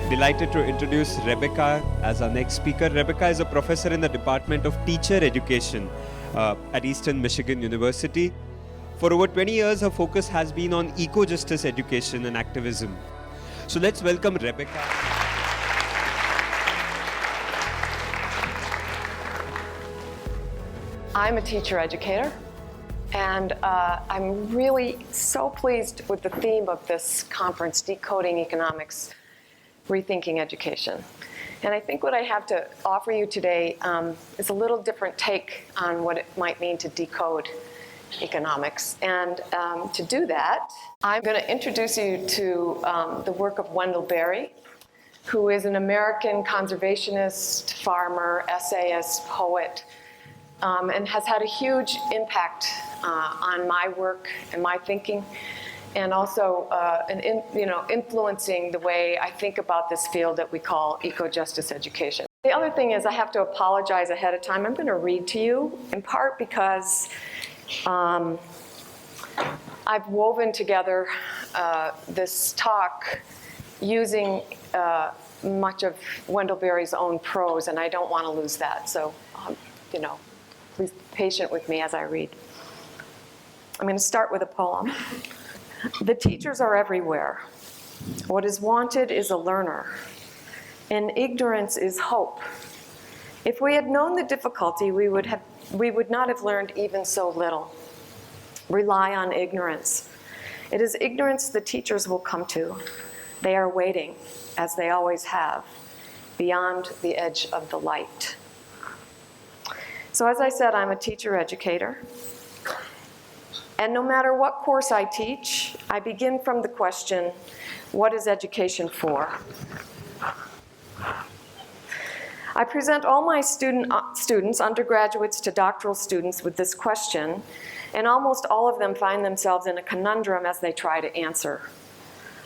Delighted to introduce Rebecca as our next speaker. Rebecca is a professor in the Department of Teacher Education at Eastern Michigan University. For over 20 years, her focus has been on EcoJustice Education and activism. So let's welcome Rebecca. I'm a teacher educator, and I'm really so pleased with the theme of this conference, Decoding Economics, Rethinking Education. And I think what I have to offer you today is a little different take on what it might mean to decode economics. And to do that, I'm going to introduce you to the work of Wendell Berry, who is an American conservationist, farmer, essayist, poet, and has had a huge impact on my work and my thinking, and also influencing the way I think about this field that we call eco-justice education. The other thing is I have to apologize ahead of time. I'm going to read to you, in part because I've woven together this talk using much of Wendell Berry's own prose, and I don't want to lose that. So, please be patient with me as I read. I'm going to start with a poem. The teachers are everywhere. What is wanted is a learner. In ignorance is hope. If we had known the difficulty, we would not have learned even so little. Rely on ignorance. It is ignorance the teachers will come to. They are waiting, as they always have, beyond the edge of the light. So as I said, I'm a teacher educator. And no matter what course I teach, I begin from the question, what is education for? I present all my students, undergraduates to doctoral students, with this question, and almost all of them find themselves in a conundrum as they try to answer.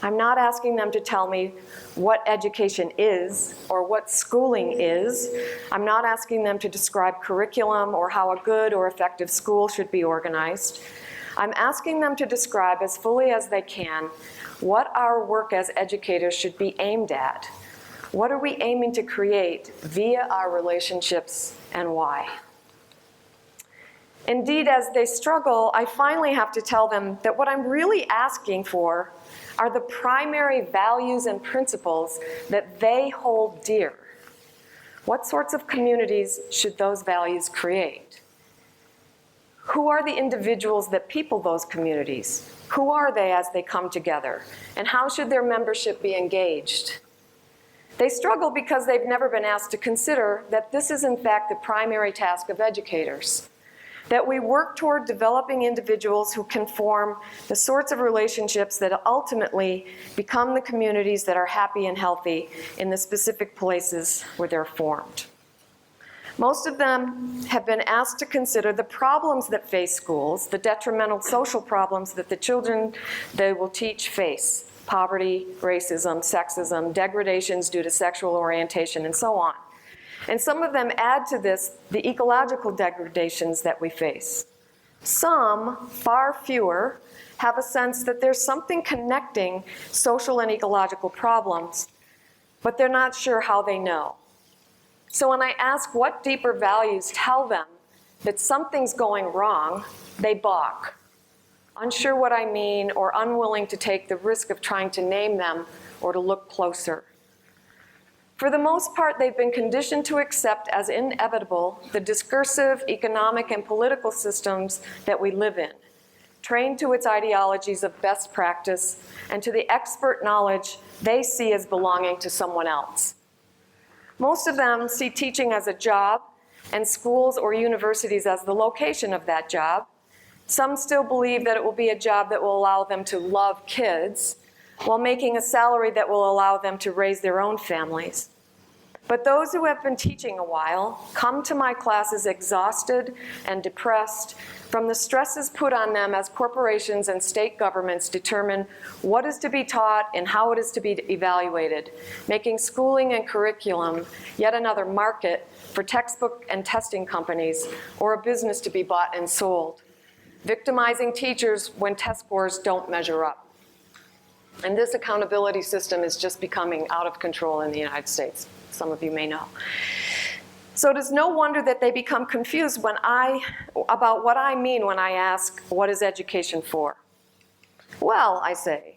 I'm not asking them to tell me what education is or what schooling is. I'm not asking them to describe curriculum or how a good or effective school should be organized. I'm asking them to describe as fully as they can what our work as educators should be aimed at. What are we aiming to create via our relationships, and why? Indeed, as they struggle, I finally have to tell them that what I'm really asking for are the primary values and principles that they hold dear. What sorts of communities should those values create? Who are the individuals that people those communities? Who are they as they come together? And how should their membership be engaged? They struggle because they've never been asked to consider that this is in fact the primary task of educators. That we work toward developing individuals who can form the sorts of relationships that ultimately become the communities that are happy and healthy in the specific places where they're formed. Most of them have been asked to consider the problems that face schools, the detrimental social problems that the children they will teach face: poverty, racism, sexism, degradations due to sexual orientation, and so on. And some of them add to this the ecological degradations that we face. Some, far fewer, have a sense that there's something connecting social and ecological problems, but they're not sure how they know. So when I ask what deeper values tell them that something's going wrong, they balk, unsure what I mean or unwilling to take the risk of trying to name them or to look closer. For the most part, they've been conditioned to accept as inevitable the discursive economic and political systems that we live in, trained to its ideologies of best practice and to the expert knowledge they see as belonging to someone else. Most of them see teaching as a job and schools or universities as the location of that job. Some still believe that it will be a job that will allow them to love kids while making a salary that will allow them to raise their own families. But those who have been teaching a while come to my classes exhausted and depressed from the stresses put on them as corporations and state governments determine what is to be taught and how it is to be evaluated, making schooling and curriculum yet another market for textbook and testing companies or a business to be bought and sold, victimizing teachers when test scores don't measure up. And this accountability system is just becoming out of control in the United States. Some of you may know. So it is no wonder that they become confused about what I mean when I ask, what is education for? Well, I say,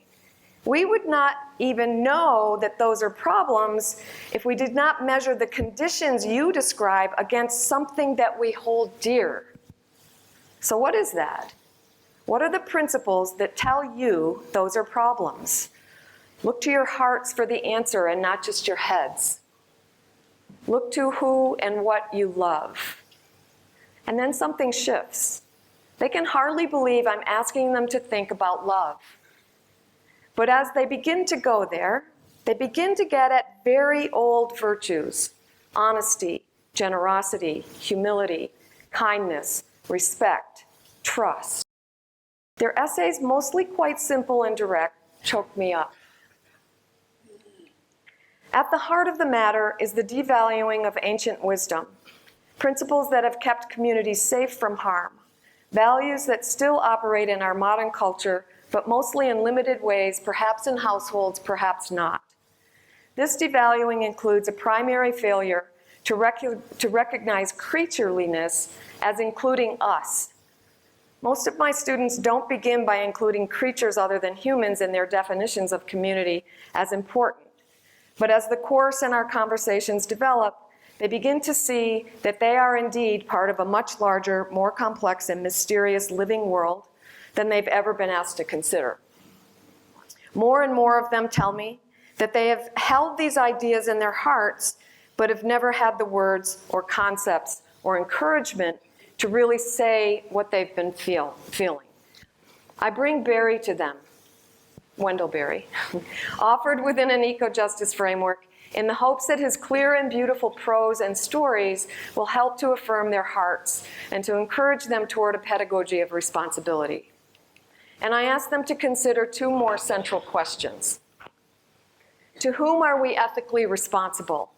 we would not even know that those are problems if we did not measure the conditions you describe against something that we hold dear. So what is that? What are the principles that tell you those are problems? Look to your hearts for the answer and not just your heads. Look to who and what you love. And then something shifts. They can hardly believe I'm asking them to think about love. But as they begin to go there, they begin to get at very old virtues: honesty, generosity, humility, kindness, respect, trust. Their essays, mostly quite simple and direct, choke me up. At the heart of the matter is the devaluing of ancient wisdom, principles that have kept communities safe from harm, values that still operate in our modern culture, but mostly in limited ways, perhaps in households, perhaps not. This devaluing includes a primary failure to recognize creatureliness as including us. Most of my students don't begin by including creatures other than humans in their definitions of community as important. But as the course and our conversations develop, they begin to see that they are indeed part of a much larger, more complex and mysterious living world than they've ever been asked to consider. More and more of them tell me that they have held these ideas in their hearts, but have never had the words or concepts or encouragement to really say what they've been feeling. I bring Barry to them, Wendell Berry, offered within an eco-justice framework in the hopes that his clear and beautiful prose and stories will help to affirm their hearts and to encourage them toward a pedagogy of responsibility. And I ask them to consider two more central questions. To whom are we ethically responsible?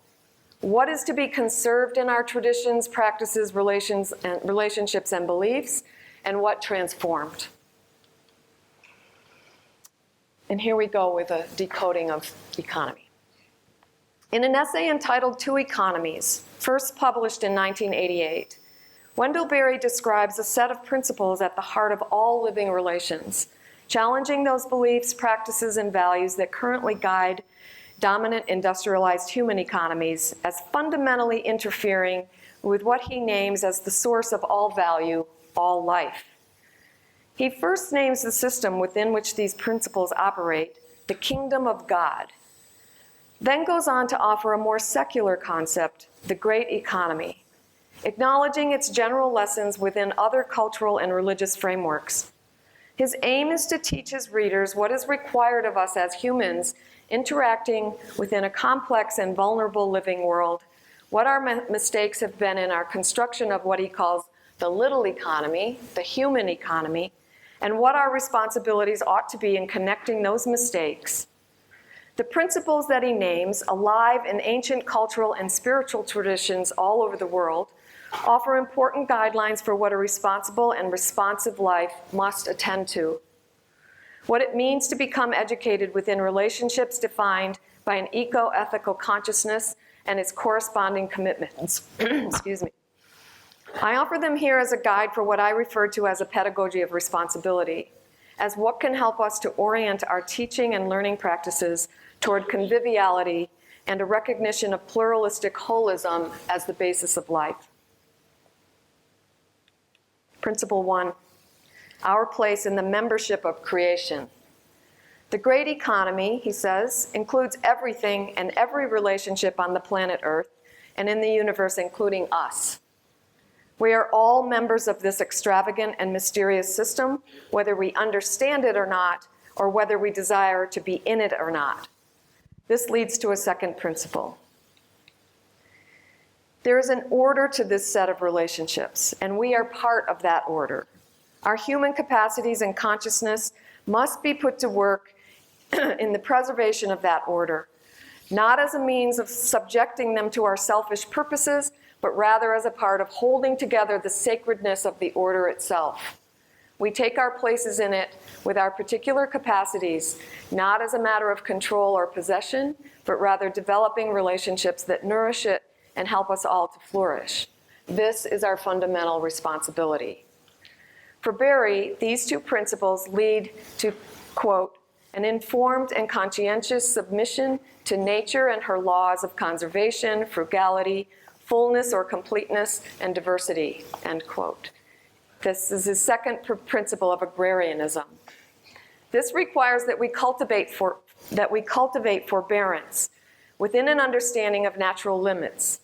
What is to be conserved in our traditions, practices, relationships, and beliefs, and what transformed? And here we go with a decoding of economy. In an essay entitled Two Economies, first published in 1988, Wendell Berry describes a set of principles at the heart of all living relations, challenging those beliefs, practices, and values that currently guide dominant industrialized human economies as fundamentally interfering with what he names as the source of all value, all life. He first names the system within which these principles operate, the kingdom of God, then goes on to offer a more secular concept, the great economy, acknowledging its general lessons within other cultural and religious frameworks. His aim is to teach his readers what is required of us as humans interacting within a complex and vulnerable living world, what our mistakes have been in our construction of what he calls the little economy, the human economy, and what our responsibilities ought to be in connecting those mistakes. The principles that he names, alive in ancient cultural and spiritual traditions all over the world, offer important guidelines for what a responsible and responsive life must attend to. What it means to become educated within relationships defined by an eco-ethical consciousness and its corresponding commitments. Excuse me. I offer them here as a guide for what I refer to as a pedagogy of responsibility, as what can help us to orient our teaching and learning practices toward conviviality and a recognition of pluralistic holism as the basis of life. Principle 1, our place in the membership of creation. The great economy, he says, includes everything and every relationship on the planet Earth and in the universe, including us. We are all members of this extravagant and mysterious system, whether we understand it or not, or whether we desire to be in it or not. This leads to a second principle. There is an order to this set of relationships, and we are part of that order. Our human capacities and consciousness must be put to work in the preservation of that order, not as a means of subjecting them to our selfish purposes, but rather as a part of holding together the sacredness of the order itself. We take our places in it with our particular capacities, not as a matter of control or possession, but rather developing relationships that nourish it and help us all to flourish. This is our fundamental responsibility. For Barry, these two principles lead to, quote, an informed and conscientious submission to nature and her laws of conservation, frugality, fullness or completeness, and diversity, end quote. This is his second principle of agrarianism. This requires that we cultivate forbearance within an understanding of natural limits.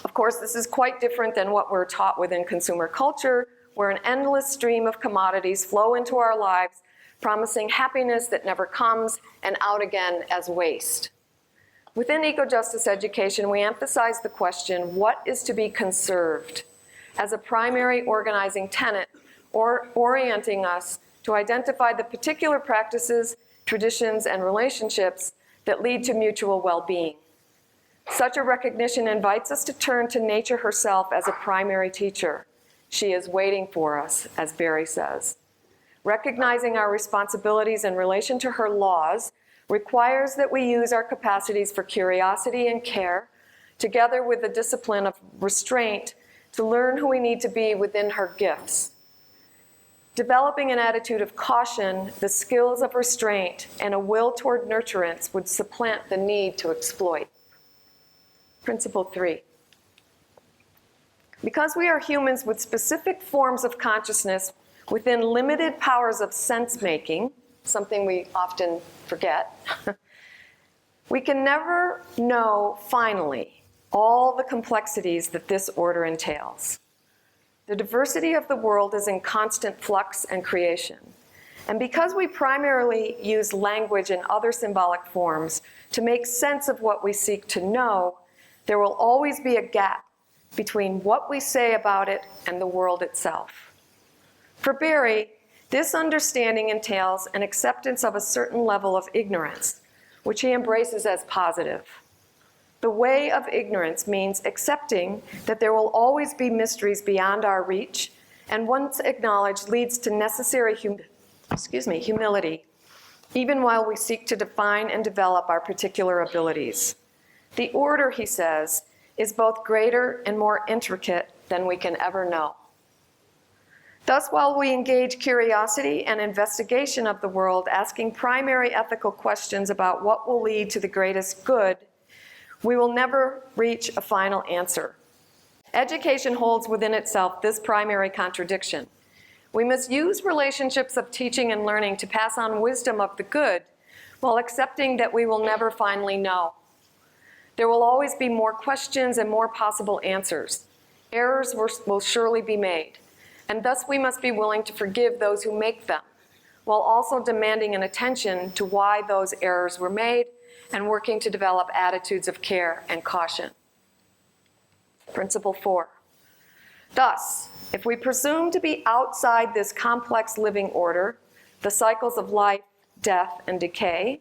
Of course, this is quite different than what we're taught within consumer culture, where an endless stream of commodities flow into our lives, promising happiness that never comes and out again as waste. Within EcoJustice Education, we emphasize the question, what is to be conserved, as a primary organizing tenet, or orienting us to identify the particular practices, traditions, and relationships that lead to mutual well-being. Such a recognition invites us to turn to nature herself as a primary teacher. She is waiting for us, as Barry says. Recognizing our responsibilities in relation to her laws requires that we use our capacities for curiosity and care, together with the discipline of restraint, to learn who we need to be within her gifts. Developing an attitude of caution, the skills of restraint, and a will toward nurturance would supplant the need to exploit. Principle 3. Because we are humans with specific forms of consciousness within limited powers of sense-making, something we often forget, we can never know finally all the complexities that this order entails. The diversity of the world is in constant flux and creation. And because we primarily use language and other symbolic forms to make sense of what we seek to know, there will always be a gap between what we say about it and the world itself. For Barry, this understanding entails an acceptance of a certain level of ignorance, which he embraces as positive. The way of ignorance means accepting that there will always be mysteries beyond our reach, and once acknowledged leads to necessary humility, even while we seek to define and develop our particular abilities. The order, he says, is both greater and more intricate than we can ever know. Thus, while we engage curiosity and investigation of the world, asking primary ethical questions about what will lead to the greatest good, we will never reach a final answer. Education holds within itself this primary contradiction. We must use relationships of teaching and learning to pass on wisdom of the good, while accepting that we will never finally know. There will always be more questions and more possible answers. Errors will surely be made, and thus we must be willing to forgive those who make them, while also demanding an attention to why those errors were made and working to develop attitudes of care and caution. Principle 4. Thus, if we presume to be outside this complex living order, the cycles of life, death, and decay,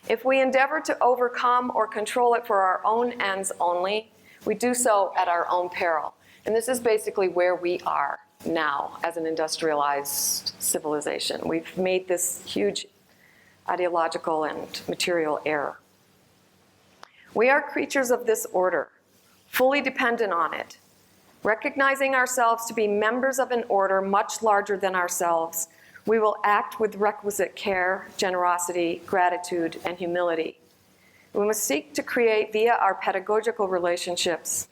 if we endeavor to overcome or control it for our own ends only, we do so at our own peril. And this is basically where we are now as an industrialized civilization. We've made this huge ideological and material error. We are creatures of this order, fully dependent on it, recognizing ourselves to be members of an order much larger than ourselves. We will act with requisite care, generosity, gratitude, and humility. We must seek to create via our pedagogical relationships,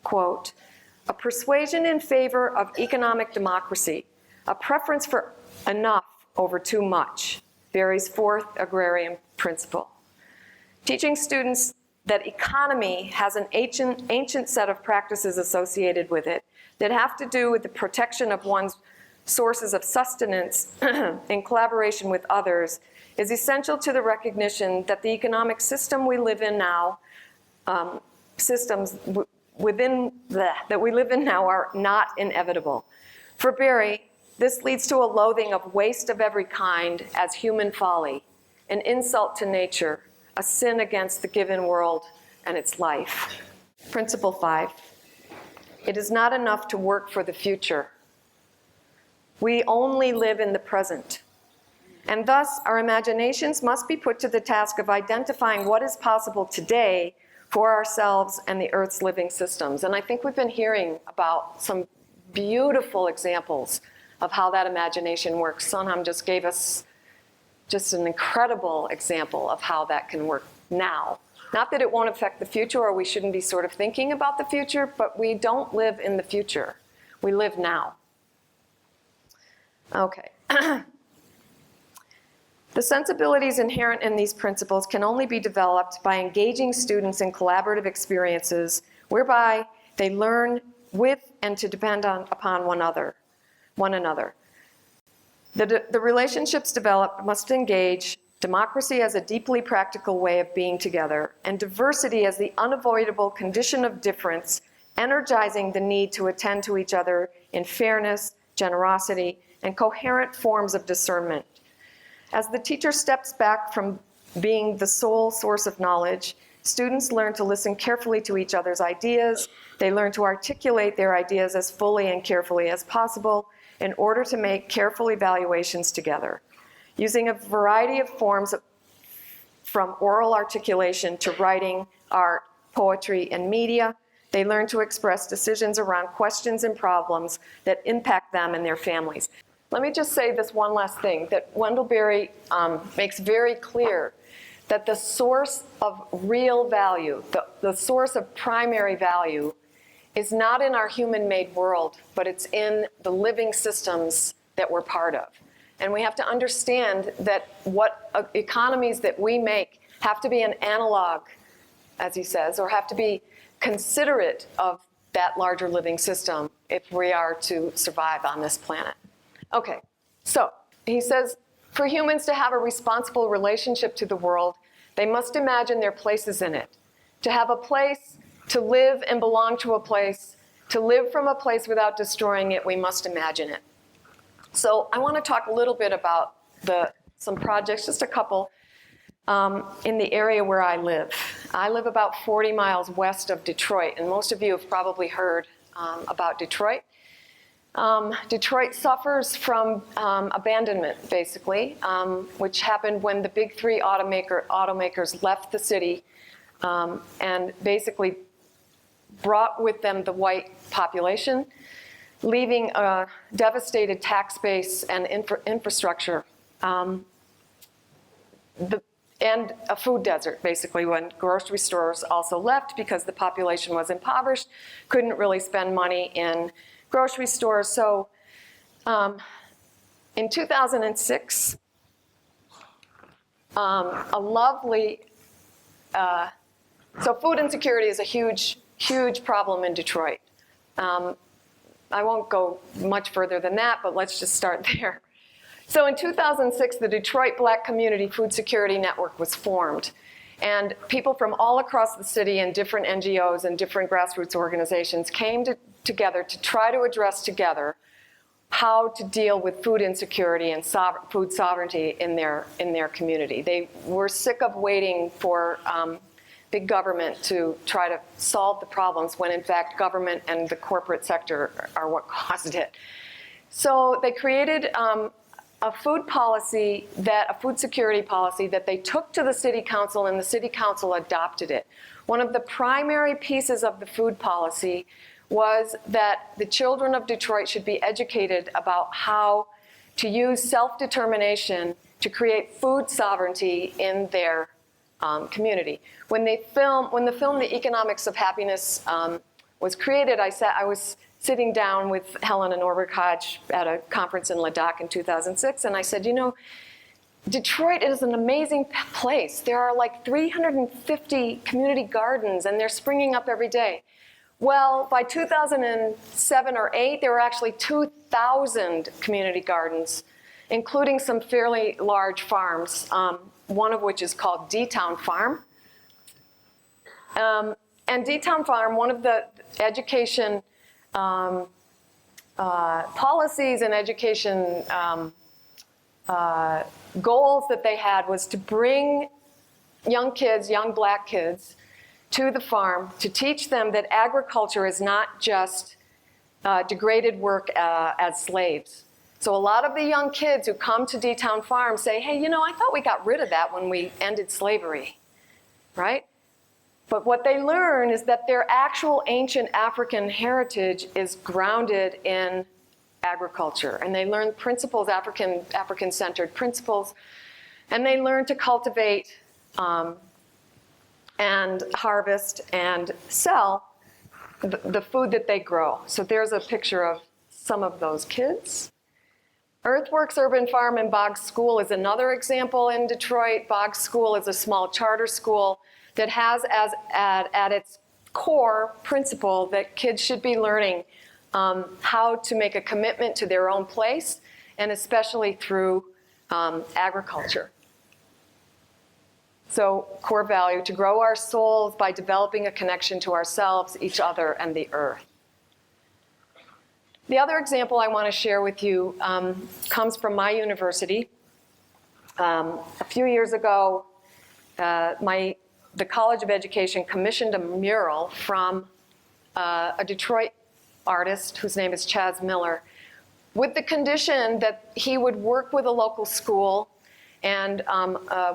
quote, a persuasion in favor of economic democracy, a preference for enough over too much, Barry's fourth agrarian principle. Teaching students that economy has an ancient set of practices associated with it that have to do with the protection of one's sources of sustenance in collaboration with others is essential to the recognition that the economic system we live in now, that we live in now are not inevitable. For Barry, this leads to a loathing of waste of every kind as human folly, an insult to nature, a sin against the given world and its life. Principle 5. It is not enough to work for the future. We only live in the present. And thus, our imaginations must be put to the task of identifying what is possible today for ourselves and the Earth's living systems. And I think we've been hearing about some beautiful examples of how that imagination works. Sonam just gave us just an incredible example of how that can work now. Not that it won't affect the future or we shouldn't be sort of thinking about the future, but we don't live in the future. We live now. Okay. The sensibilities inherent in these principles can only be developed by engaging students in collaborative experiences whereby they learn with and to depend upon one another. The relationships developed must engage democracy as a deeply practical way of being together, and diversity as the unavoidable condition of difference, energizing the need to attend to each other in fairness, generosity, and coherent forms of discernment. As the teacher steps back from being the sole source of knowledge, students learn to listen carefully to each other's ideas. They learn to articulate their ideas as fully and carefully as possible in order to make careful evaluations together. Using a variety of forms from oral articulation to writing, art, poetry, and media, they learn to express decisions around questions and problems that impact them and their families. Let me just say this one last thing, that Wendell Berry makes very clear that the source of real value, the source of primary value, is not in our human-made world, but it's in the living systems that we're part of. And we have to understand that what economies that we make have to be an analog, as he says, or have to be considerate of that larger living system if we are to survive on this planet. Okay, so he says, for humans to have a responsible relationship to the world, they must imagine their places in it. To have a place, to live and belong to a place, to live from a place without destroying it, we must imagine it. So I want to talk a little bit about some projects, just a couple, in the area where I live. I live about 40 miles west of Detroit, and most of you have probably heard about Detroit. Detroit suffers from abandonment, basically, which happened when the big three automakers left the city and basically brought with them the white population, leaving a devastated tax base and infrastructure, and a food desert, basically, when grocery stores also left because the population was impoverished, couldn't really spend money in grocery stores. So in 2006, a lovely, so food insecurity is a huge, huge problem in Detroit. I won't go much further than that, but let's just start there. So in 2006, the Detroit Black Community Food Security Network was formed. And people from all across the city and different NGOs and different grassroots organizations came together to try to address together how to deal with food insecurity and food sovereignty in their community. They were sick of waiting for big government to try to solve the problems when in fact government and the corporate sector are what caused it. So they created a food policy, a food security policy that they took to the city council, and the city council adopted it. One of the primary pieces of the food policy was that the children of Detroit should be educated about how to use self-determination to create food sovereignty in their community. When the film The Economics of Happiness was created, I was sitting down with Helen and Norbert Hodge at a conference in Ladakh in 2006, and I said, you know, Detroit is an amazing place. There are like 350 community gardens, and they're springing up every day. Well, by 2007 or 8, there were actually 2,000 community gardens, including some fairly large farms, one of which is called DTown Farm. And DTown Farm, one of the education policies and education goals that they had was to bring young kids, young black kids, to the farm to teach them that agriculture is not just degraded work as slaves. So a lot of the young kids who come to DTown Farm say, hey, you know, I thought we got rid of that when we ended slavery, right? But what they learn is that their actual ancient African heritage is grounded in agriculture. And they learn principles, African-centered principles, and they learn to cultivate and harvest and sell the food that they grow. So there's a picture of some of those kids. Earthworks Urban Farm and Boggs School is another example in Detroit. Boggs School is a small charter school that has as at its core principle that kids should be learning how to make a commitment to their own place, and especially through agriculture. So core value, to grow our souls by developing a connection to ourselves, each other, and the earth. The other example I want to share with you comes from my university. A few years ago, the College of Education commissioned a mural from a Detroit artist whose name is Chaz Miller, with the condition that he would work with a local school and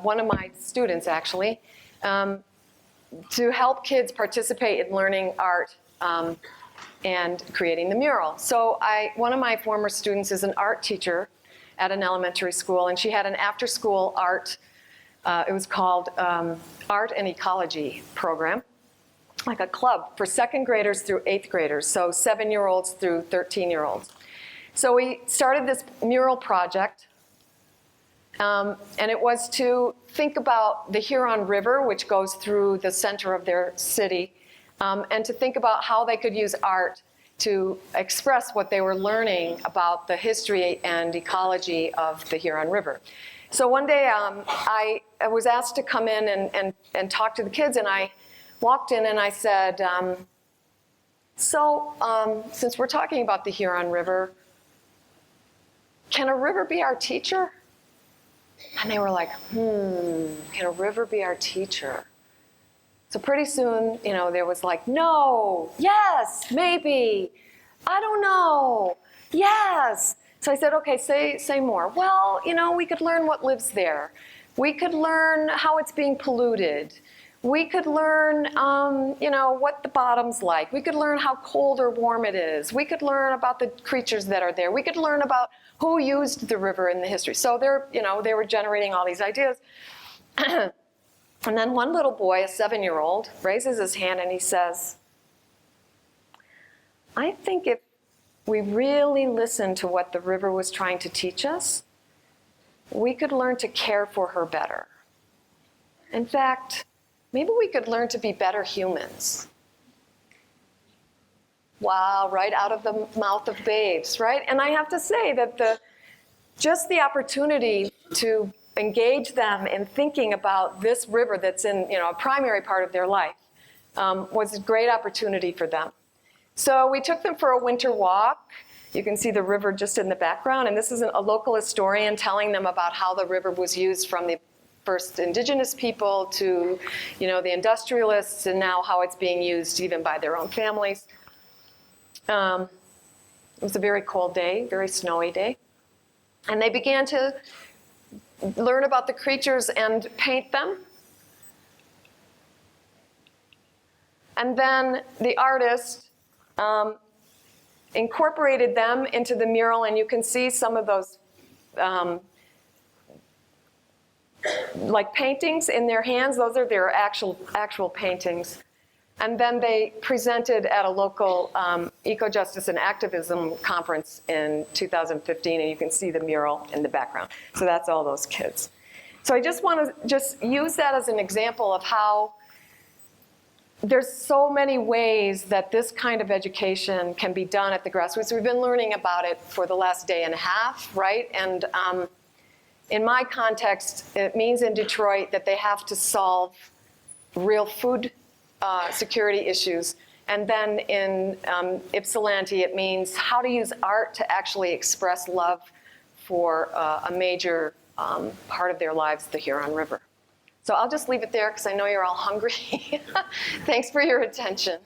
one of my students, actually, to help kids participate in learning art and creating the mural. So one of my former students is an art teacher at an elementary school, and she had an after-school art, it was called Art and Ecology program, like a club for second graders through eighth graders, so 7-year-olds through 13-year-olds. So we started this mural project, and it was to think about the Huron River, which goes through the center of their city, and to think about how they could use art to express what they were learning about the history and ecology of the Huron River. So one day I was asked to come in and talk to the kids, and I walked in and I said, since we're talking about the Huron River, can a river be our teacher? And they were like, can a river be our teacher? So pretty soon, you know, there was like, no, yes, maybe, I don't know, yes. So I said, okay, say more. Well, you know, we could learn what lives there. We could learn how it's being polluted. We could learn, you know, what the bottom's like. We could learn how cold or warm it is. We could learn about the creatures that are there. We could learn about who used the river in the history. So they were generating all these ideas. And then one little boy, a 7-year-old, raises his hand and he says, I think if we really listened to what the river was trying to teach us, we could learn to care for her better. In fact, maybe we could learn to be better humans. Wow, right out of the mouth of babes, right? And I have to say that just the opportunity to engage them in thinking about this river that's in, you know, a primary part of their life was a great opportunity for them. So we took them for a winter walk. You can see the river just in the background, and this is a local historian telling them about how the river was used from the first indigenous people to, you know, the industrialists, and now how it's being used even by their own families. It was a very cold day, very snowy day. And they began to learn about the creatures and paint them. And then the artist incorporated them into the mural, and you can see some of those like paintings in their hands. Those are their actual paintings. And then they presented at a local EcoJustice and Activism conference in 2015, and you can see the mural in the background. So that's all those kids. So I just want to use that as an example of how there's so many ways that this kind of education can be done at the grassroots. We've been learning about it for the last day and a half, right? And in my context, it means in Detroit that they have to solve real food security issues. And then in Ypsilanti, it means how to use art to actually express love for a major part of their lives, the Huron River. So I'll just leave it there because I know you're all hungry. Thanks for your attention.